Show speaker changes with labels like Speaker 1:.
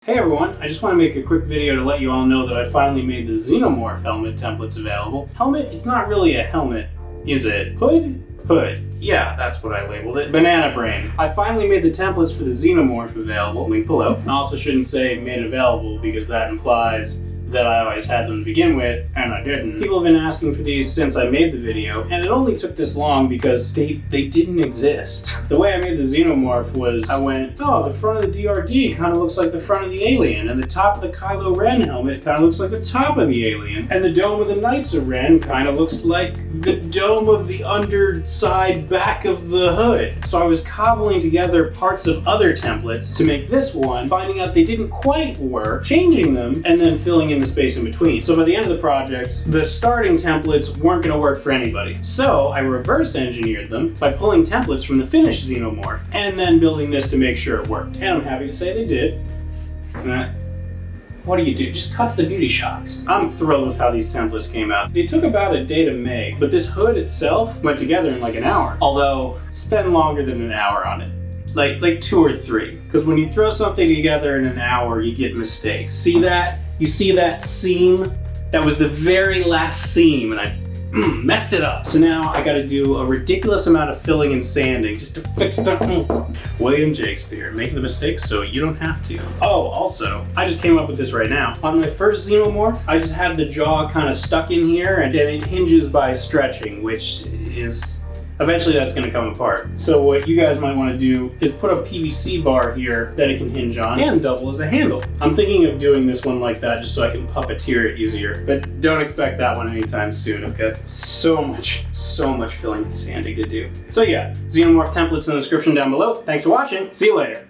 Speaker 1: Hey everyone, I just want to make a quick video to let you all know that I finally made the Xenomorph helmet templates available. Helmet? It's not really a helmet, is it? Hood? Hood. Yeah, that's what I labeled it. Banana brain. I finally made the templates for the Xenomorph available, link below. I also shouldn't say made available because that implies that I always had them to begin with, and I didn't. People have been asking for these since I made the video, and it only took this long because they didn't exist. The way I made the Xenomorph was, I went, oh, the front of the DRD kind of looks like the front of the alien, and the top of the Kylo Ren helmet kind of looks like the top of the alien, and the dome of the Knights of Ren kind of looks like the dome of the underside back of the hood. So I was cobbling together parts of other templates to make this one, finding out they didn't quite work, changing them, and then filling in the space in between. So by the end of the project, the starting templates weren't going to work for anybody. So I reverse engineered them by pulling templates from the finished Xenomorph and then building this to make sure it worked. And I'm happy to say they did. What do you do? Just cut to the beauty shots. I'm thrilled with how these templates came out. They took about a day to make, but this hood itself went together in like an hour. Although, spend longer than an hour on it. Like 2 or 3. Because when you throw something together in an hour, you get mistakes. See that? You see that seam? That was the very last seam, and I messed it up. So now I gotta do a ridiculous amount of filling and sanding just to fix the William Jakespeare. Make the mistakes so you don't have to. Oh, also, I just came up with this right now. On my first Xenomorph, I just had the jaw kind of stuck in here, and it hinges by stretching, which is... eventually that's going to come apart. So what you guys might want to do is put a PVC bar here that it can hinge on and double as a handle. I'm thinking of doing this one like that just so I can puppeteer it easier, but don't expect that one anytime soon. I've got so much filling and sanding to do. So yeah, Xenomorph templates in the description down below. Thanks for watching. See you later.